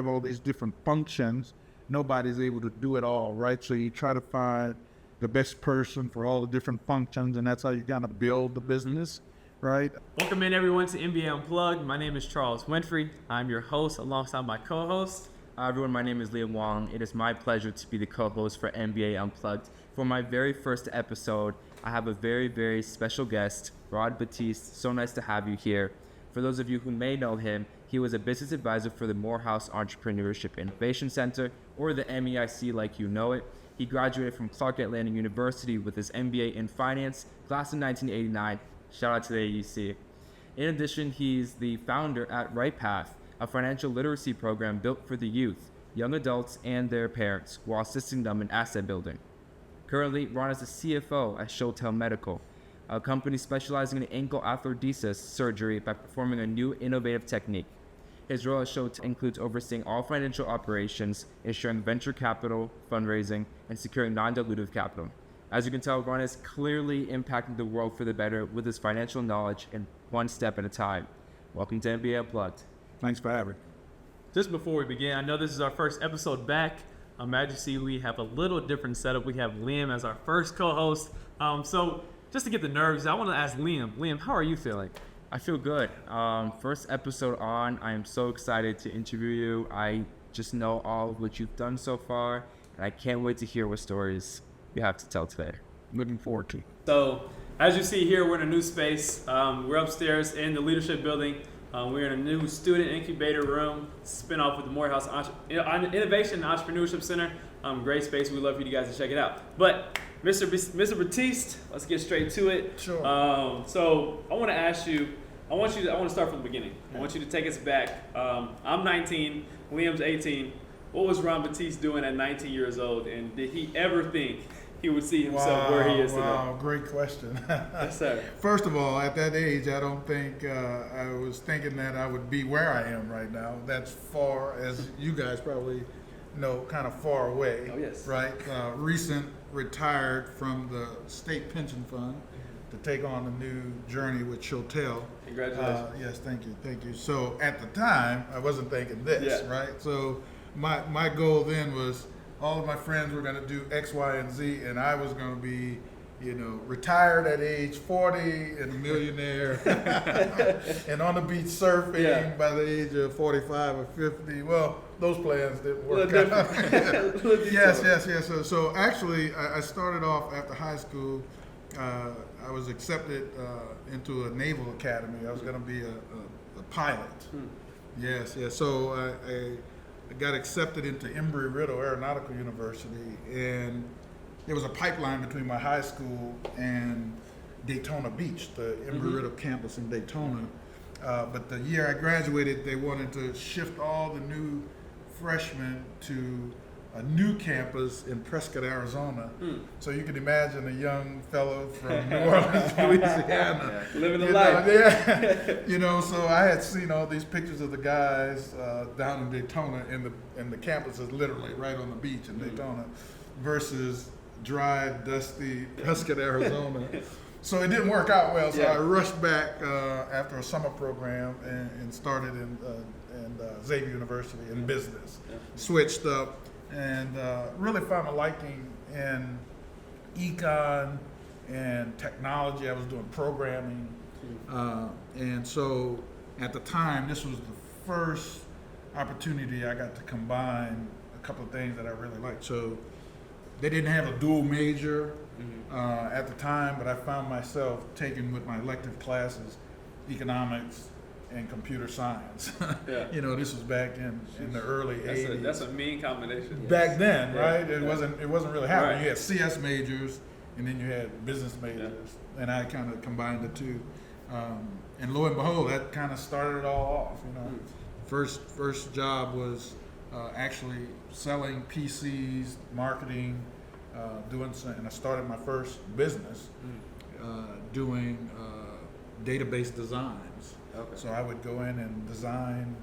have all these different functions, nobody's able to do it all, right? So you try to find the best person for all the different functions, and that's how you kind of build the business, right? Welcome in everyone to MBA Unplugged. My name is Charles Winfrey. I'm your host alongside my co-host. Hi everyone, my name is Liam Wong. It is my pleasure to be the co-host for MBA Unplugged. For my very first episode, I have a very, very special guest, RoD Batiste. So nice to have you here. For those of you who may know him, he was a business advisor for the Morehouse Entrepreneurship Innovation Center, or the MEIC like you know it. He graduated from Clark Atlanta University with his MBA in Finance, class of 1989. Shout out to the AUC. In addition, he's the founder at RoD Path, a financial literacy program built for the youth, young adults, and their parents while assisting them in asset building. Currently, Ron is the CFO at Shotel Medical, a company specializing in ankle arthrodesis surgery by performing a new innovative technique. His role at Shotel includes overseeing all financial operations, ensuring venture capital, fundraising, and securing non-dilutive capital. As you can tell, Ron is clearly impacting the world for the better with his financial knowledge and one step at a time. Welcome to MBA Unplugged. Thanks for having me. Just before we begin, I know this is our first episode back. As you see, we have a little different setup. We have Liam as our first co-host. So just to get the nerves, I want to ask Liam. Liam, how are you feeling? I feel good. First episode on, I am so excited to interview you. I just know all of what you've done so far, and I can't wait to hear what stories you have to tell today. Looking forward to it. So as you see here, we're in a new space. We're upstairs in the leadership building. We're in a new student incubator room, spin off with the Morehouse Innovation and Entrepreneurship Center. Great space. We'd love for you guys to check it out. But Mr. Batiste, let's get straight to it. Sure. So I want to ask you. I want to start from the beginning. I want you to take us back. I'm 19. Liam's 18. What was Ron Batiste doing at 19 years old? And did he ever think he would see himself where he is today? Wow, great question. Yes, sir. First of all, at that age, I don't think I was thinking that I would be where I am right now. That's far, as you guys probably know, kind of far away. Oh, yes. Right? Recent retired from the state pension fund to take on a new journey with Shotel. Congratulations. Yes, thank you. So at the time, I wasn't thinking this, Yeah. right? So my goal then was all of my friends were going to do X, Y, and Z, and I was going to be, retired at age 40 and a millionaire and on the beach surfing by the age of 45 or 50. Well, those plans didn't work out. Yes. So actually, I started off after high school. I was accepted into a naval academy. I was going to be a pilot. Yes. So I got accepted into Embry-Riddle Aeronautical University, and there was a pipeline between my high school and Daytona Beach, the Embry-Riddle campus in Daytona. But the year I graduated, they wanted to shift all the new freshmen to a new campus in Prescott, Arizona. So you can imagine a young fellow from New Orleans, Louisiana. Living the life. So I had seen all these pictures of the guys down in Daytona, and the campus is literally right on the beach in Daytona, versus dry, dusty Prescott, Arizona. So it didn't work out well, so I rushed back after a summer program and started in Xavier University in business. Switched up and really found a liking in econ and technology. I was doing programming. And so at the time, this was the first opportunity I got to combine a couple of things that I really liked. So they didn't have a dual major at the time, but I found myself taking with my elective classes economics and computer science. This was back in the early 80s. That's a mean combination. Back then, right? It wasn't really happening. Right. You had CS majors, and then you had business majors, and I kind of combined the two. And lo and behold, that kind of started it all off. First job was actually selling PCs, marketing, and I started my first business doing database designs. Okay. So I would go in and design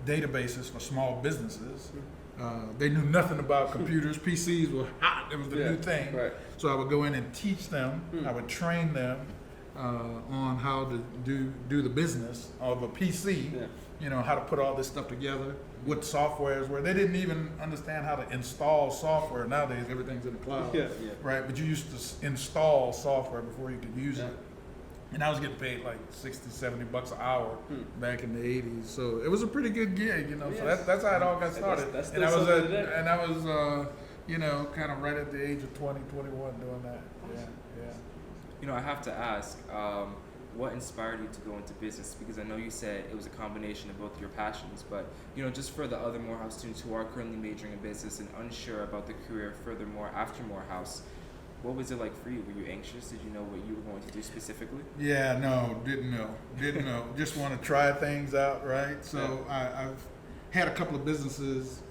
databases for small businesses. They knew nothing about computers. PCs were hot. It was the new thing. Right. So I would go in and teach them. I would train them on how to do the business of a PC. how to put all this stuff together, what softwares were. They didn't even understand how to install software. Nowadays, everything's in the cloud, right? But you used to install software before you could use it. And I was getting paid like $60-$70 an hour back in the '80s, so it was a pretty good gig, So that's how it all got started. That's and I was kind of right at the age of 20, 21 doing that. Yeah. I have to ask, what inspired you to go into business? Because I know you said it was a combination of both your passions, but just for the other Morehouse students who are currently majoring in business and unsure about the career furthermore after Morehouse, what was it like for you? Were you anxious? Did you know what you were going to do specifically? Yeah, no, didn't know. Just want to try things out, right? So I've had a couple of businesses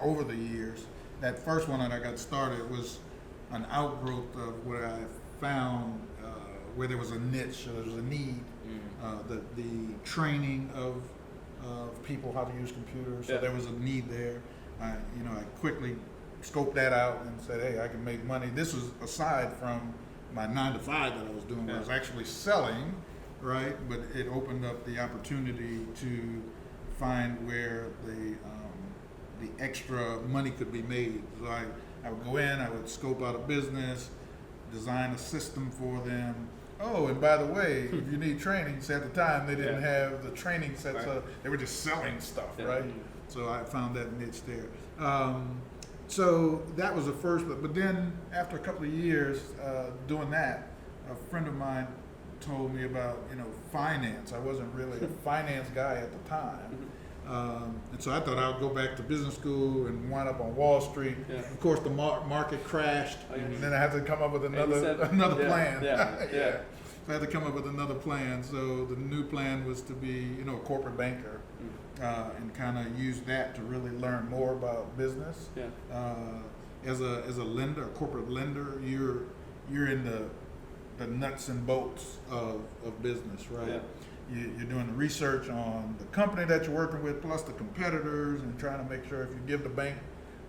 over the years. That first one that I got started was an outgrowth of what I found where there was a niche, there was a need, the training of people how to use computers. So there was a need there. I quickly scoped that out and said, hey, I can make money. This was aside from my 9-to-5 that I was doing, where I was actually selling, right? But it opened up the opportunity to find where the extra money could be made. So I would go in, I would scope out a business, design a system for them. Oh, and by the way, if you need training, so at the time they didn't have the training sets up. They were just selling stuff, right? So I found that niche there. So that was the first, but then after a couple of years doing that, a friend of mine told me about finance. I wasn't really a finance guy at the time, and so I thought I would go back to business school and wind up on Wall Street. Of course, the market crashed, and then I had to come up with another plan. So I had to come up with another plan. So the new plan was to be a corporate banker. And kind of use that to really learn more about business. As a lender, a corporate lender, you're in the nuts and bolts of business, right? You're doing the research on the company that you're working with, plus the competitors, and trying to make sure if you give the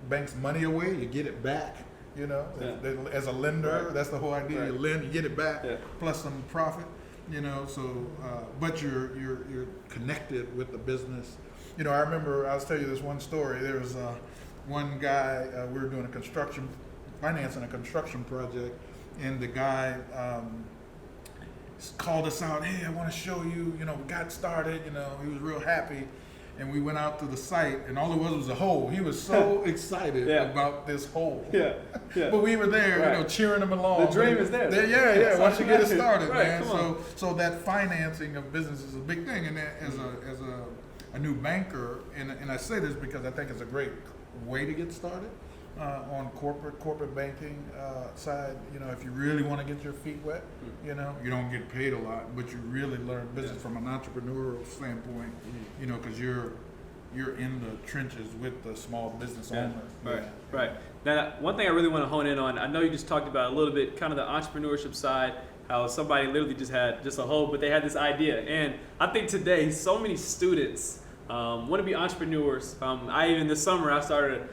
bank's money away, you get it back. As a lender, that's the whole idea. You lend, you get it back, plus some profit. But you're connected with the business. I remember, I'll tell you this one story. There was one guy, we were doing financing a construction project, and the guy called us out, hey, I want to show you, we got started, he was real happy. And we went out to the site, and all it was a hole. He was so excited about this hole. But we were there, cheering him along. The dream is there. Once you get it started, man. So that financing of business is a big thing. And as a new banker, and I say this because I think it's a great way to get started on corporate banking side. If you really want to get your feet wet, you don't get paid a lot, but you really learn business from an entrepreneurial standpoint. Because you're in the trenches with the small business owner. Right. Now, one thing I really want to hone in on, I know you just talked about a little bit, kind of the entrepreneurship side, how somebody literally just had just a hole, but they had this idea. And I think today, so many students want to be entrepreneurs. This summer, I started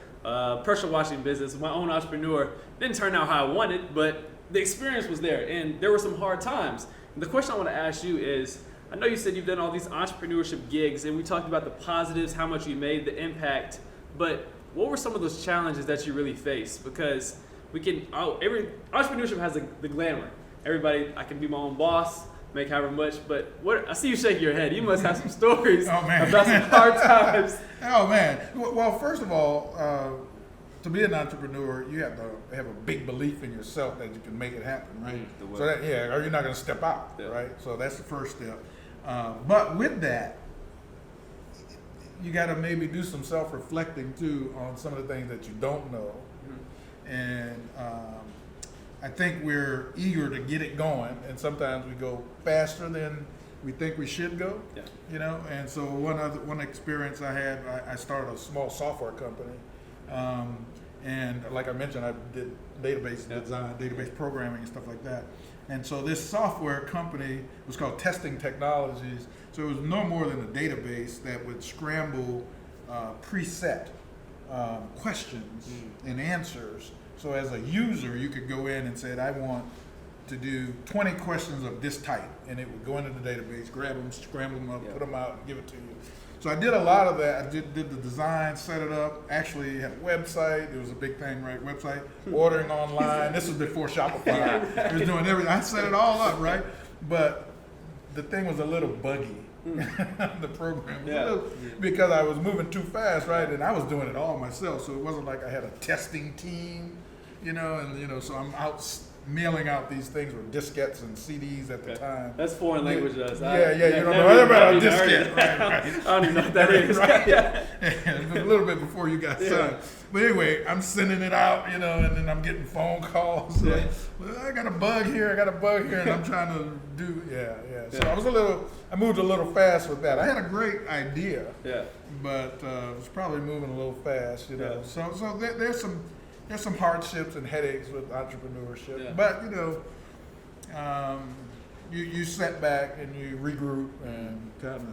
pressure washing business, my own entrepreneur. Didn't turn out how I wanted, but the experience was there, and there were some hard times. And the question I want to ask you is, I know you said you've done all these entrepreneurship gigs, and we talked about the positives, how much you made, the impact, but what were some of those challenges that you really faced? Because every entrepreneurship has the glamour. Everybody, I can be my own boss, make however much, but I see you shaking your head. You must have some stories about some hard times. Oh man. Well, first of all, to be an entrepreneur, you have to have a big belief in yourself that you can make it happen, right? So or you're not going to step out, right? So that's the first step. But with that, you got to maybe do some self-reflecting too on some of the things that you don't know, and I think we're eager to get it going, and sometimes we go faster than we think we should go. And so one experience I had, I started a small software company, and like I mentioned, I did database design, database programming, and stuff like that. And so this software company was called Testing Technologies. So it was no more than a database that would scramble preset questions and answers. So as a user, you could go in and say, I want to do 20 questions of this type, and it would go into the database, grab them, scramble them up, put them out, and give it to you. So I did a lot of that. I did the design, set it up, actually had a website. It was a big thing, right? Website, ordering online. This was before Shopify. I was doing everything. I set it all up, right? But the thing was a little buggy. The program was a little, because I was moving too fast, right? And I was doing it all myself. So it wasn't like I had a testing team, so I'm out mailing out these things with diskettes and CDs at the time. That's foreign language to us. You don't know anything about a diskette. Right. I don't even know what that is. Right. A little bit before you got signed. But anyway, I'm sending it out, and then I'm getting phone calls. Like, well, I got a bug here, and I'm trying to do, So I moved a little fast with that. I had a great idea, but I was probably moving a little fast, So there's some hardships and headaches with entrepreneurship, but you set back and you regroup and kind of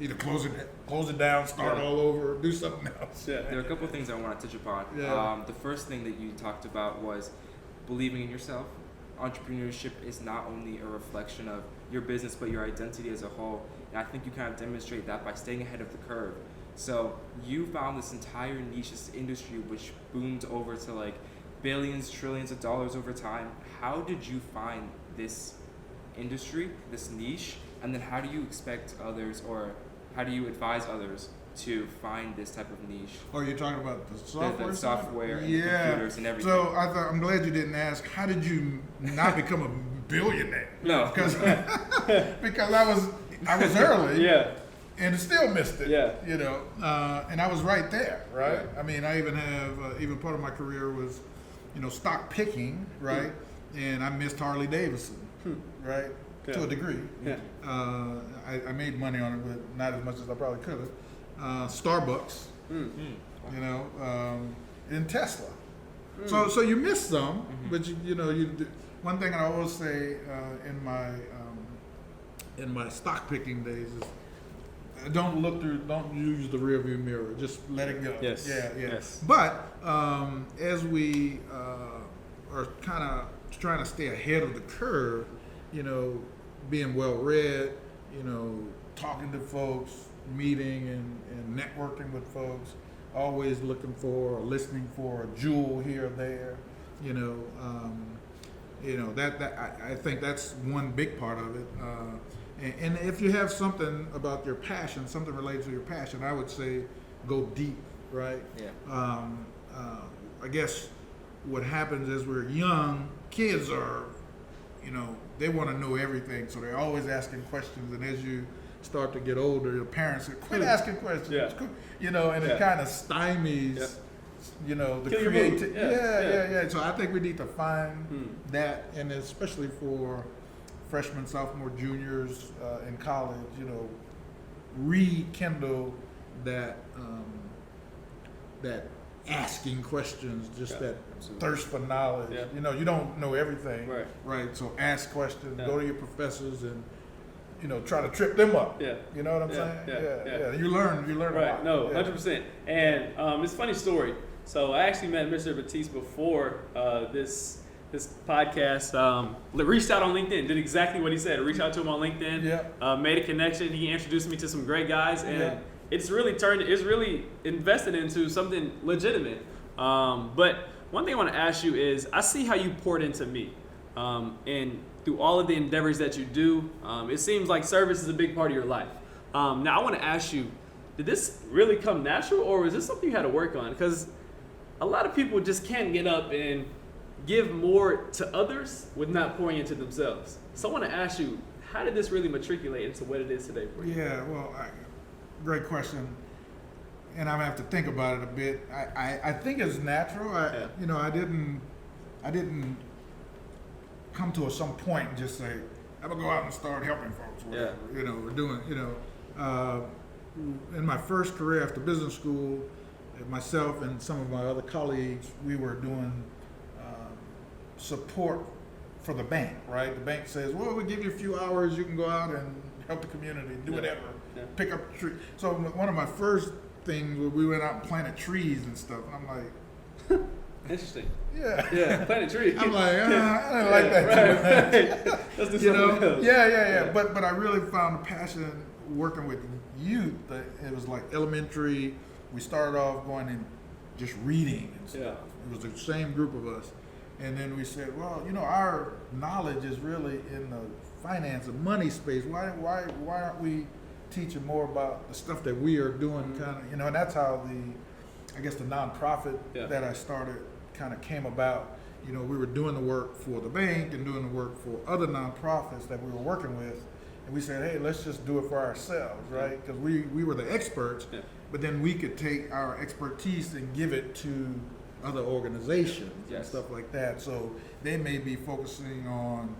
either close it down, start all over, do something else. There are a couple of things I want to touch upon. The first thing that you talked about was believing in yourself. Entrepreneurship is not only a reflection of your business, but your identity as a whole. And I think you kind of demonstrate that by staying ahead of the curve. So you found this entire niche, this industry, which boomed over to like billions, trillions of dollars over time. How did you find this industry, this niche? And then how do you expect others, or how do you advise others to find this type of niche? Oh, you're talking about the software? The software and the computers and everything. So I'm glad you didn't ask, how did you not become a billionaire? No. Because I was early. And still missed it. And I was right there, right? I mean, I even have, even part of my career was, stock picking, right? And I missed Harley Davidson, right? To a degree. I made money on it, but not as much as I probably could have. Starbucks, and Tesla. So you miss some, but you do. One thing I always say in my stock picking days is, don't use the rear view mirror. Just let it go. Yes. But as we are kind of trying to stay ahead of the curve, being well read, talking to folks, meeting and networking with folks, always looking for or listening for a jewel here or there, I think that's one big part of it. And if you have something about your passion, something related to your passion, I would say go deep, right? I guess what happens is we're young, kids are, they want to know everything, so they're always asking questions, and as you start to get older, your parents say, quit asking questions, and it kind of stymies, the creativity. So I think we need to find that, and especially for freshmen, sophomore, juniors in college, rekindle that asking questions, just that thirst for knowledge. You don't know everything, right? So ask questions, go to your professors, and try to trip them up. You know what I'm saying? You learn a lot. No, 100%. And it's a funny story. So I actually met Mr. Batiste before this podcast. Reached out on LinkedIn, did exactly what he said. Reached out to him on LinkedIn, made a connection. He introduced me to some great guys, and it's really invested into something legitimate. But one thing I want to ask you is, I see how you poured into me, and through all of the endeavors that you do, it seems like service is a big part of your life. Now I want to ask you, did this really come natural, or was this something you had to work on? Because a lot of people just can't get up and give more to others with not pouring into themselves. So I want to ask you, how did this really matriculate into what it is today for you? Great question. And I'm gonna have to think about it a bit. I think it's natural. I didn't come to some point and just say, I'm gonna go out and start helping folks. Whatever, we're doing. In my first career after business school, myself and some of my other colleagues, we were doing support for the bank, right? The bank says, well, we give you a few hours, you can go out and help the community, do whatever, pick up a tree. So one of my first things, we went out and planted trees and stuff, and I'm like, interesting. Yeah, planted trees. I'm like, I didn't like that too much. Let's do something else. But I really found the passion working with youth, it was like elementary. We started off going and just reading and stuff. Yeah. It was the same group of us. And then we said, well, our knowledge is really in the finance and money space. Why aren't we teaching more about the stuff that we are doing, kind of, and that's how the nonprofit that I started kind of came about. We were doing the work for the bank and doing the work for other nonprofits that we were working with, and we said, hey, let's just do it for ourselves, right? Because we were the experts, but then we could take our expertise and give it to other organizations and stuff like that. So they may be focusing on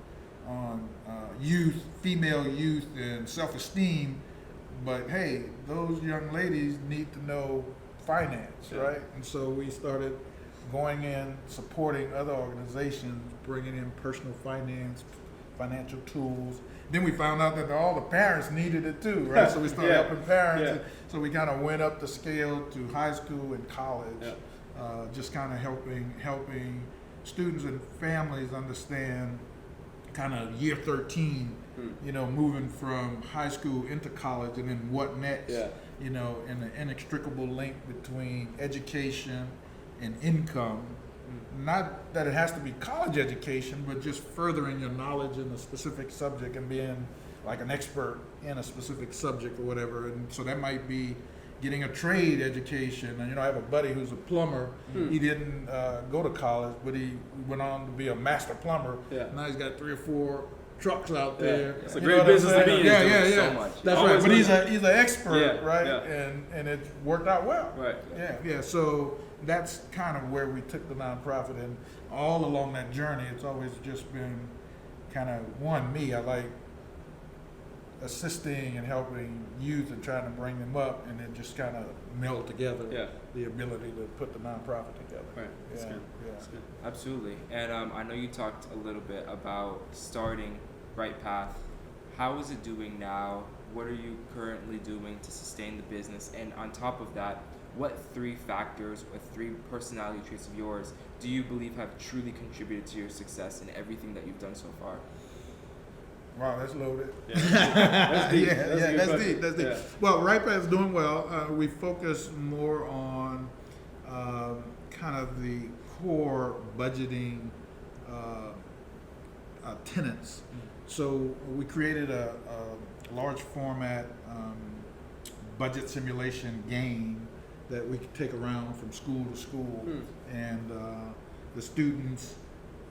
youth, female youth, and self-esteem, but hey, those young ladies need to know finance, right? And so we started going in, supporting other organizations, bringing in personal finance, financial tools. Then we found out that all the parents needed it too, right? So we started helping parents. And so we kind of went up the scale to high school and college, just kind of helping students and families understand kind of year 13, moving from high school into college, and then what next, and the inextricable link between education and income. Not that it has to be college education, but just furthering your knowledge in a specific subject and being like an expert in a specific subject or whatever. And so that might be getting a trade education. And I have a buddy who's a plumber. He didn't go to college, but he went on to be a master plumber. Now he's got 3 or 4 trucks out there. It's a great business to be in. Yeah. So much. That's right. But he's an expert, right? Yeah. And it worked out well. Right. Yeah. So that's kind of where we took the nonprofit, and all along that journey, it's always just been kind of me. I like assisting and helping youth and trying to bring them up, and then just kind of meld together the ability to put the nonprofit together. Right. That's good. That's good. Absolutely. And I know you talked a little bit about starting Right Path. How is it doing now? What are you currently doing to sustain the business? And on top of that, what 3 factors or 3 personality traits of yours do you believe have truly contributed to your success in everything that you've done so far? Wow, that's loaded. That's deep. That's deep. Well, Right Path is doing well. We focus more on kind of the core budgeting tenets. So we created a large format budget simulation game that we could take around from school to school, and the students,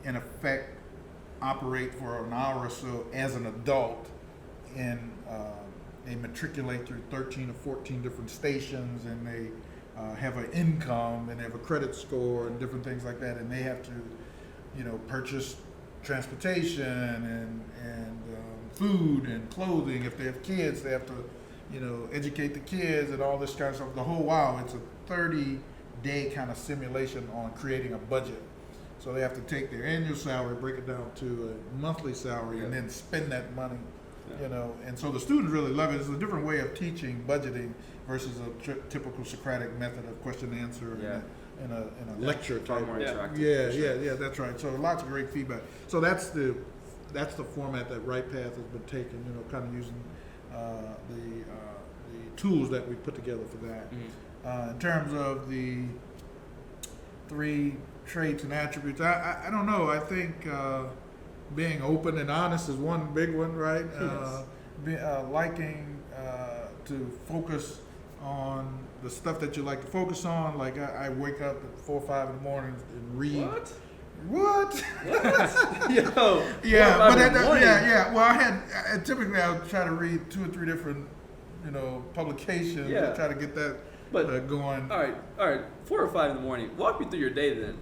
in effect, operate for an hour or so as an adult, and they matriculate through 13 or 14 different stations, and they have an income, and they have a credit score and different things like that, and they have to, purchase transportation and food and clothing. If they have kids, they have to educate the kids and all this kind of stuff. The whole it's a 30-day kind of simulation on creating a budget. So they have to take their annual salary, break it down to a monthly salary, and then spend that money, And so the students really love it. It's a different way of teaching budgeting versus a typical Socratic method of question and answer in a lecture type. More interactive. Yeah, that's right. So lots of great feedback. So that's the format that Right Path has been taking, kind of using the tools that we put together for that. In terms of the 3 traits and attributes, I don't know. I think being open and honest is one big one, right? Liking to focus on the stuff that you like to focus on. Like I wake up at 4 or 5 in the morning and read. What? Yo. Yeah, but well, typically I would try to read 2 or 3 different, publications to try to get that going. All right. 4 or 5 in the morning. Walk me through your day then.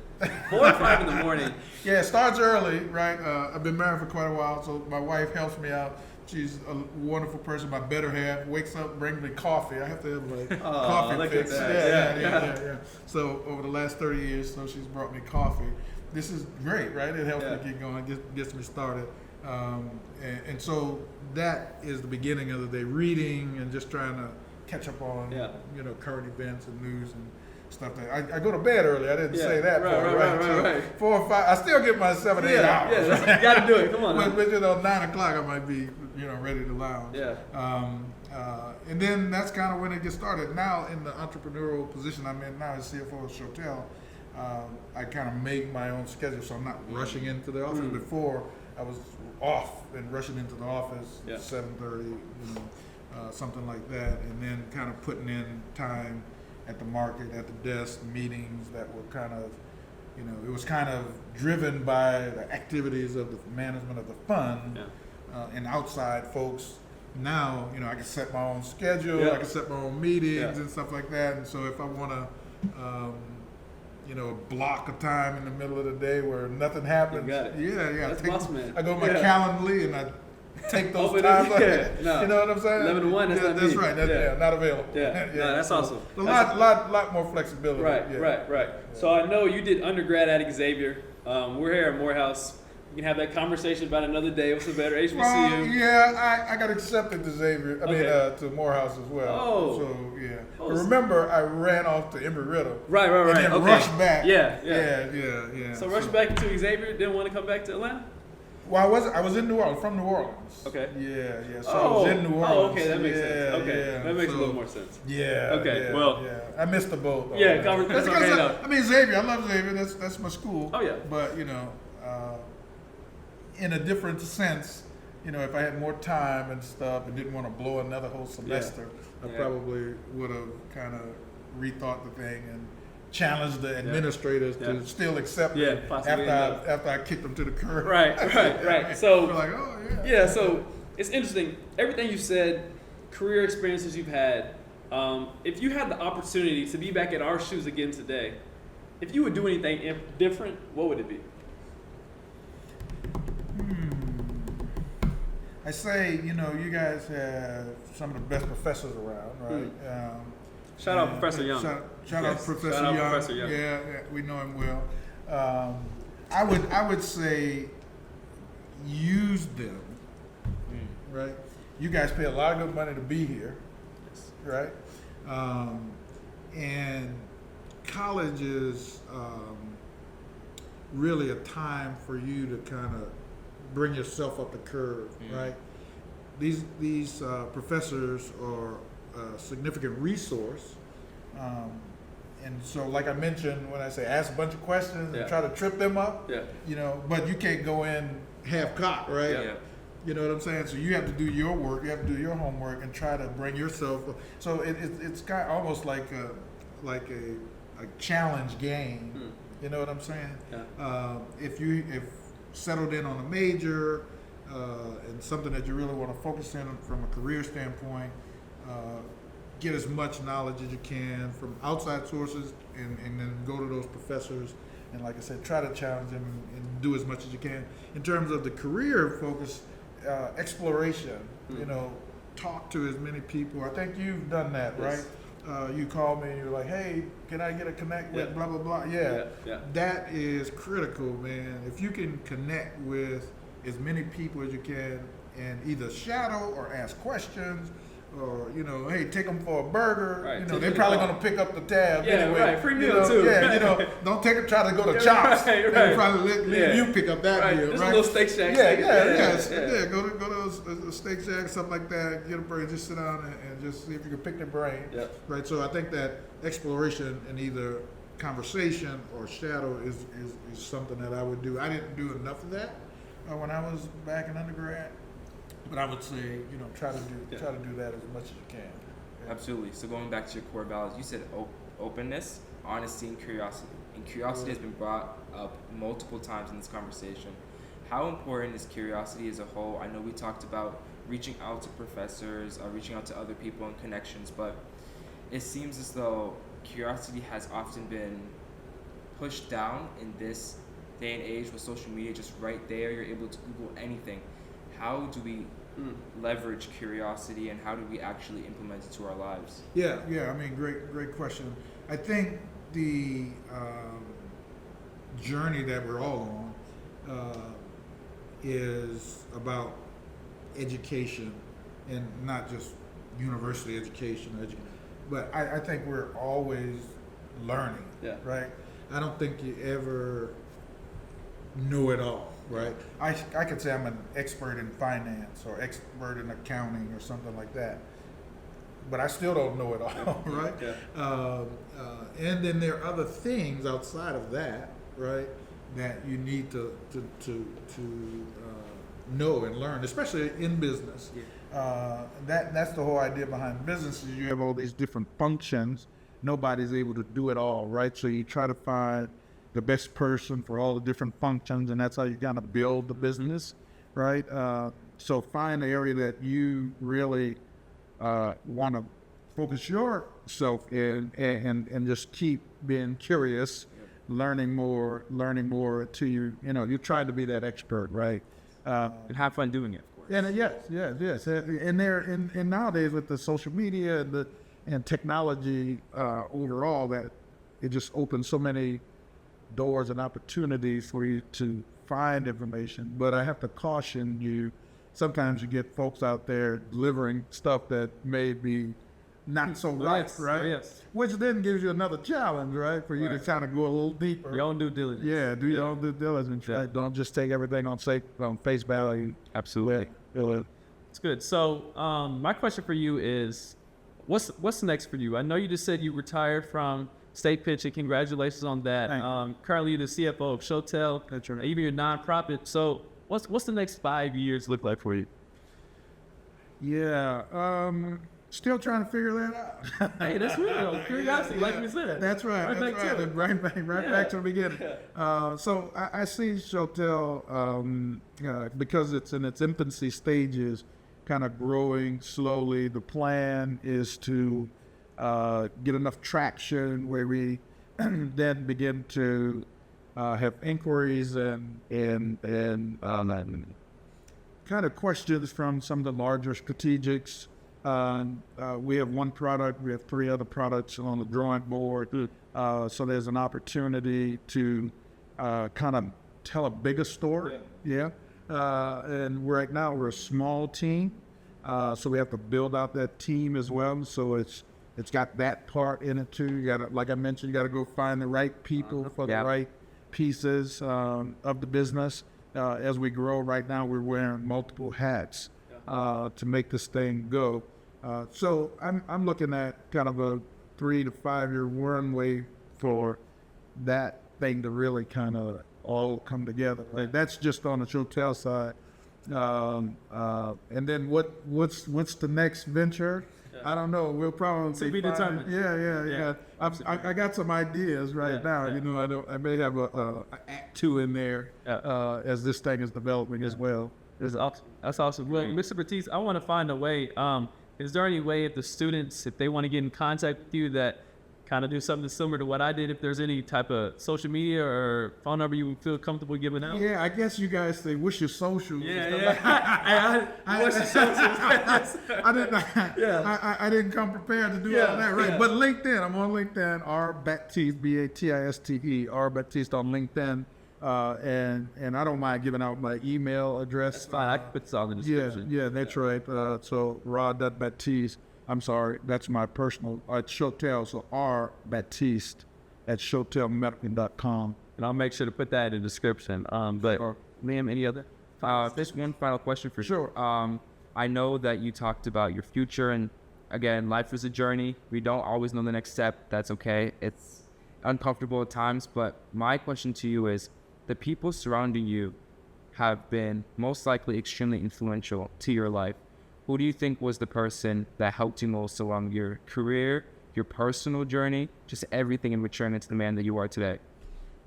4 or 5 in the morning. Yeah, it starts early, right? I've been married for quite a while, so my wife helps me out. She's a wonderful person. My better half wakes up, brings me coffee. I have to have coffee fix. Yeah. So over the last 30 years, she's brought me coffee. This is great, right? It helps me get going, gets me started. And so that is the beginning of the day, reading and just trying to catch up on, current events and news and stuff. I go to bed early. I didn't say that part, right? 4 or 5. I still get my 7 or 8 hours. Yeah, you got to do it. Come on. But 9 o'clock I might be, ready to lounge. Yeah. And then that's kind of when it gets started. Now in the entrepreneurial position I'm in now as CFO of Shotel, I kind of make my own schedule, so I'm not rushing into the office. Before I was off and rushing into the office at 7:30, something like that, and then kind of putting in time at the market, at the desk, meetings that were kind of, it was kind of driven by the activities of the management of the fund and outside folks. Now, I can set my own schedule, I can set my own meetings and stuff like that. And so if I want to, block a time in the middle of the day where nothing happens, That's awesome, man. I go to my Calendly and I take those times. No. You know what I'm saying? 11 to 1, that's not that's me. right. That's not available. No, that's awesome. A lot more flexibility. Right. So I know you did undergrad at Xavier. We're here at Morehouse. We can have that conversation about another day. What's a better HBCU? I got accepted to Xavier. To Morehouse as well. Oh. So But remember, I ran off to Embry-Riddle. Right. And then rushed back. Yeah. So rushed back to Xavier. Didn't want to come back to Atlanta. Well, I was in New Orleans, from New Orleans. Okay. Yeah. So I was in New Orleans. Oh, okay, that makes sense. Okay, that makes a little more sense. Okay, well. I missed the boat. That's okay enough. Xavier, I love Xavier. That's my school. Oh, yeah. But, in a different sense, if I had more time and stuff and didn't want to blow another whole semester, I probably would have kind of rethought the thing and challenged the administrators to still accept me after I kicked them to the curb. Right. So we're like, so it's interesting. Everything you said, career experiences you've had. If you had the opportunity to be back in our shoes again today, if you would do anything different, what would it be? I say, you guys have some of the best professors around, right? Shout out Professor Young. Shout out Professor Young. Yeah, we know him well. I would say use them, right? You guys pay a lot of good money to be here, right? And college is really a time for you to kind of bring yourself up the curve, right? These professors are a significant resource, and so like I mentioned, when I say ask a bunch of questions and try to trip them up, but you can't go in half-cocked, right? You know what I'm saying? So you have to do your work, you have to do your homework, and try to bring yourself. So it's kind of almost like a challenge game. You know what I'm saying? If settled in on a major and something that you really want to focus in from a career standpoint, get as much knowledge as you can from outside sources and then go to those professors and, like I said, try to challenge them and do as much as you can. In terms of the career focus, exploration, talk to as many people. I think you've done that, right? You called me and you're like, hey, can I get a connect with blah, blah, blah. That is critical, man. If you can connect with as many people as you can and either shadow or ask questions or, hey, take them for a burger. They're probably going to pick up the tab anyway. Free meal too. Don't try to go to Chops. They'll probably let you pick up that meal, Just a little Steak Shack. Go to those Steak Shack, something like that. Get a burger, just sit down and just see if you can pick their brain. Right. So I think that exploration in either conversation or shadow is something that I would do. I didn't do enough of that when I was back in undergrad. But I would say, try to do that as much as you can. Absolutely. So going back to your core values, you said openness, honesty, and curiosity. And curiosity has been brought up multiple times in this conversation. How important is curiosity as a whole? I know we talked about reaching out to professors, reaching out to other people and connections, but it seems as though curiosity has often been pushed down in this day and age with social media just right there. You're able to Google anything. How do we leverage curiosity and how do we actually implement it to our lives? Yeah. I mean, great question. I think the journey that we're all on is about education and not just university education, but I think we're always learning, right? I don't think you ever know it all. Right, I could say I'm an expert in finance or expert in accounting or something like that, but I still don't know it all, right? And then there are other things outside of that, right, that you need to know and learn, especially in business. That's the whole idea behind business. Is you have all these different functions. Nobody's able to do it all, right? So you try to find the best person for all the different functions, and that's how you kind of build the business, right? So find the area that you really want to focus yourself in, and just keep being curious, learning more until you try to be that expert, right? And have fun doing it, of course. And yes. And nowadays with the social media and technology overall, that it just opens so many doors and opportunities for you to find information. But I have to caution you, sometimes you get folks out there delivering stuff that may be not so right? Yes. Which then gives you another challenge, right? For you to kind of go a little deeper. Your own due diligence. Yeah, do your own due diligence, right? Don't just take everything on face value. Absolutely. It's good. So my question for you is, what's next for you? I know you just said you retired from state pitching. Congratulations on that. Currently, you're the CFO of Shotel. That's right. Even your nonprofit. So what's the next 5 years look like for you? Yeah. Still trying to figure that out. Hey, that's real. Curiosity, like we said. That's right. Right back to the beginning. So I see Shotel, because it's in its infancy stages, kind of growing slowly. The plan is to get enough traction where we then begin to have inquiries and kind of questions from some of the larger strategics. We have one product. We have 3 other products on the drawing board. So there's an opportunity to kind of tell a bigger story. And right now we're a small team, so we have to build out that team as well. So it's got that part in it too. You got to, like I mentioned, you got to go find the right people for the right pieces of the business. As we grow right now, we're wearing multiple hats to make this thing go. So I'm looking at kind of a 3 to 5 year runway for that thing to really kind of all come together. Like, that's just on the Shotel side. And then what's the next venture? I don't know. We'll probably to be determined. Yeah. I got some ideas right now. I may have a act 2 in there as this thing is developing as well. That's awesome. Well, Mr. Batiste, I want to find a way. Is there any way if the students, if they want to get in contact with you, that kind of do something similar to what I did, if there's any type of social media or phone number you would feel comfortable giving out? Yeah, I guess you guys say, what's your socials? What's your socials? I didn't come prepared to do all that, right? But LinkedIn, I'm on LinkedIn, R Batiste, Batiste, R Batiste on LinkedIn. And I don't mind giving out my email address. That's fine. I can put this on the description. Yeah, that's right. So RoD Batiste. I'm sorry, that's my personal. It's Shotel, so R Batiste at shotelmedical.com. And I'll make sure to put that in the description. But Liam, any other? This one final question for sure. I know that you talked about your future, and again, life is a journey. We don't always know the next step. That's okay. It's uncomfortable at times. But my question to you is, the people surrounding you have been most likely extremely influential to your life. Who do you think was the person that helped you most along your career, your personal journey, just everything in maturing into the man that you are today?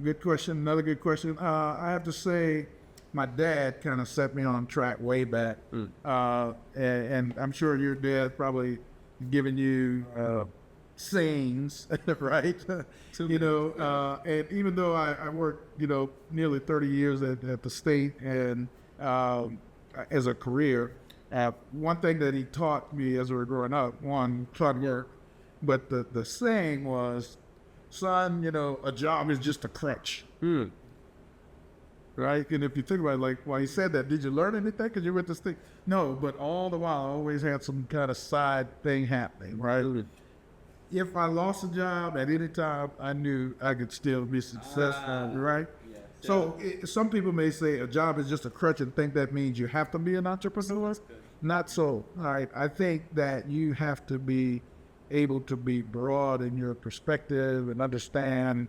Good question. Another good question. I have to say, my dad kind of set me on track way back. And I'm sure your dad probably given you sayings, right? And even though I worked, nearly 30 years at the state and as a career, one thing that he taught me as we were growing up, taught work, but the saying was, son, a job is just a crutch. Right? And if you think about it, like, while he said that, did you learn anything because you were at this thing? No, but all the while I always had some kind of side thing happening, right? If I lost a job at any time, I knew I could still be successful, right? So some people may say a job is just a crutch and think that means you have to be an entrepreneur. Not so. All right. I think that you have to be able to be broad in your perspective and understand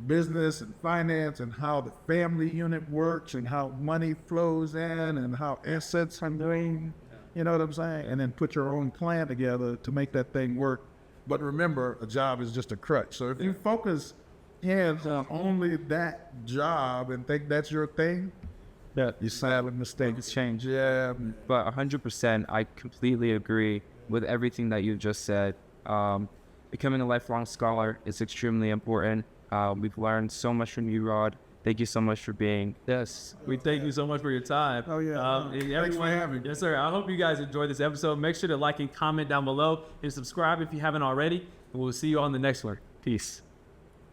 business and finance and how the family unit works and how money flows in and how assets are doing. You know what I'm saying? And then put your own plan together to make that thing work. But remember, a job is just a crutch. So if you focus in on only that job and think that's your thing, that you silent mistake. It's changed. Yeah. But 100%, I completely agree with everything that you just said. Becoming a lifelong scholar is extremely important. We've learned so much from you, Rod. Thank you so much for being. Yes, we thank you so much for your time. Oh, yeah. And Thanks for having me. Yes, sir. I hope you guys enjoyed this episode. Make sure to like and comment down below and subscribe if you haven't already. And we'll see you on the next one. Peace.